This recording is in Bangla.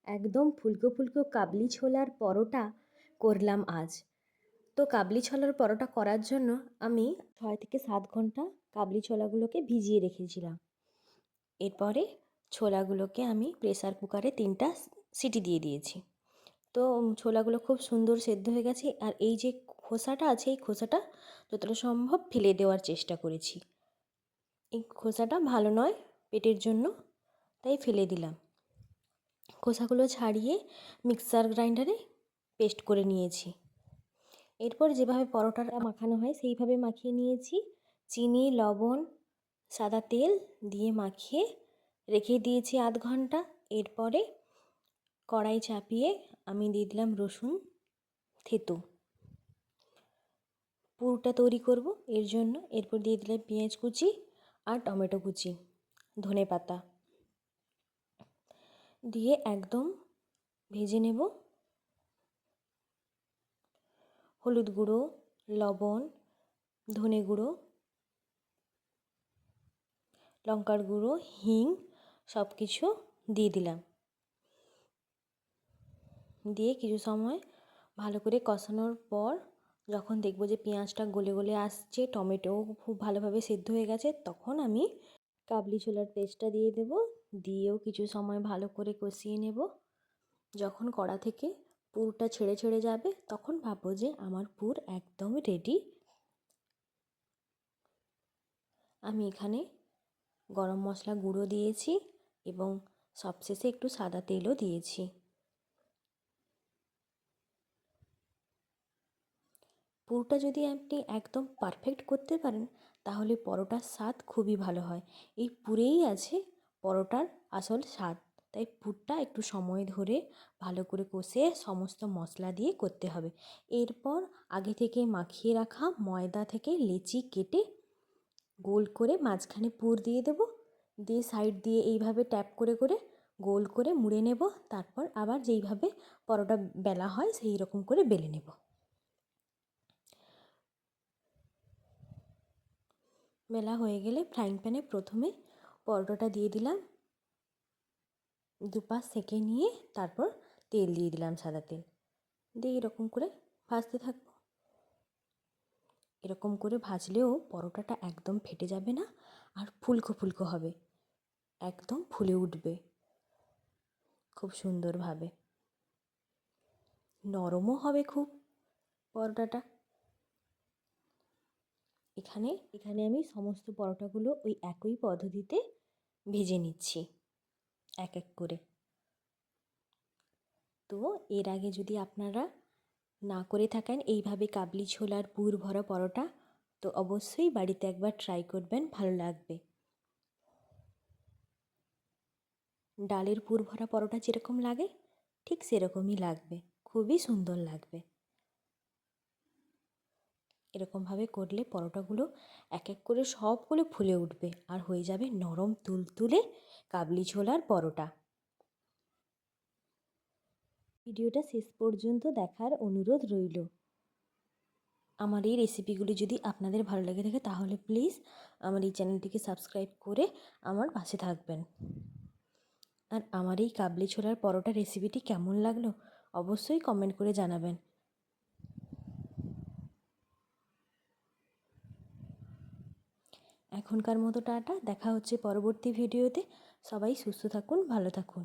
একদম ফুলকো ফুলকো কাবলি ছোলার পরোটা করলাম আজ। তো কাবলি ছোলার পরোটা করার জন্য আমি 6 থেকে 7 ঘন্টা কাবলি ছোলাগুলোকে ভিজিয়ে রেখেছিলাম। এরপরে ছোলাগুলোকে আমি প্রেসার কুকারে 3টা সিটি দিয়ে দিয়েছি। তো ছোলাগুলো খুব সুন্দর সেদ্ধ হয়ে গেছে। আর এই যে খোসাটা আছে, এই খোসাটা যতটা সম্ভব ফেলে দেওয়ার চেষ্টা করেছি। এই খোসাটা ভালো নয় পেটের জন্য, তাই ফেলে দিলাম। খোসাগুলো ছাড়িয়ে মিক্সার গ্রাইন্ডারে পেস্ট করে নিয়েছি। এরপর যেভাবে পরোটাটা মাখানো হয় সেইভাবে মাখিয়ে নিয়েছি। চিনি, লবণ, সাদা তেল দিয়ে মাখিয়ে রেখে দিয়েছি আধ ঘন্টা। এরপরে কড়াই চাপিয়ে আমি দিয়ে দিলাম রসুন থেতো। পুরটা তৈরি করব এর জন্য। এরপর দিয়ে দিলাম পেঁয়াজ কুচি আর টমেটো কুচি, ধনে পাতা দিয়ে একদম ভেজে নেব। হলুদ গুঁড়ো, লবণ, ধনে গুঁড়ো, লঙ্কার গুঁড়ো, হিং সব কিছু দিয়ে দিলাম। দিয়ে কিছু সময় ভালো করে কষানোর পর যখন দেখব যে পেঁয়াজটা গলে গলে আসছে, টমেটোও খুব ভালোভাবে সেদ্ধ হয়ে গেছে, তখন আমি কাবলি ছোলার পেস্টটা দিয়ে দেব। দিয়েও কিছু সময় ভালো করে কষিয়ে নেব। যখন কড়া থেকে পুরটা ছেড়ে ছেড়ে যাবে তখন ভাববো যে আমার পুর একদম রেডি। আমি এখানে গরম মশলা গুঁড়ো দিয়েছি এবং সবশেষে একটু সাদা তেলও দিয়েছি। পুরটা যদি আপনি একদম পারফেক্ট করতে পারেন তাহলে পরোটার স্বাদ খুবই ভালো হয়। এই পুরেই আছে পরোটার আসল স্বাদ। তাই পুরটা একটু সময় ধরে ভালো করে কষে সমস্ত মশলা দিয়ে করতে হবে। এরপর আগে থেকে মাখিয়ে রাখা ময়দা থেকে লেচি কেটে গোল করে মাঝখানে পুর দিয়ে দেব। দিয়ে সাইড দিয়ে এইভাবে ট্যাপ করে করে গোল করে মুড়ে নেব। তারপর আবার যেইভাবে পরোটা বেলা হয় সেই রকম করে বেলে নেব। বেলা হয়ে গেলে ফ্রাইং প্যানে প্রথমে পরোটাটা দিয়ে দিলাম, দুপাশ সেঁকে নিয়ে তারপর তেল দিয়ে দিলাম, সাদা তেল দিয়ে এরকম করে ভাজতে থাকবো। এরকম করে ভাজলেও পরোটাটা একদম ফেটে যাবে না আর ফুলকো ফুলকো হবে, একদম ফুলে উঠবে খুব সুন্দরভাবে, নরমও হবে খুব পরোটাটা। এখানে আমি সমস্ত পরোটাগুলো ওই একই পদ্ধতিতে ভেজে নিচ্ছি এক এক করে। তো এর আগে যদি আপনারা না করে থাকেন এইভাবে কাবলি ছোলার পুর ভরা পরোটা, তো অবশ্যই বাড়িতে একবার ট্রাই করবেন, ভালো লাগবে। ডালের পুর ভরা পরোটা যেরকম লাগে ঠিক সেরকমই লাগবে, খুবই সুন্দর লাগবে। এরকমভাবে করলে পরোটাগুলো এক এক করে সবগুলো ফুলে উঠবে আর হয়ে যাবে নরম তুলতুলে কাবলি ছোলার পরোটা। ভিডিওটা শেষ পর্যন্ত দেখার অনুরোধ রইল। আমার এই রেসিপিগুলি যদি আপনাদের ভালো লেগে থাকে তাহলে প্লিজ আমার এই চ্যানেলটিকে সাবস্ক্রাইব করে আমার পাশে থাকবেন। আর আমার এই কাবলি ছোলার পরোটা রেসিপিটি কেমন লাগলো অবশ্যই কমেন্ট করে জানাবেন। এখনকার মতো টাটা, দেখা হচ্ছে পরবর্তী ভিডিওতে। সবাই সুস্থ থাকুন, ভালো থাকুন।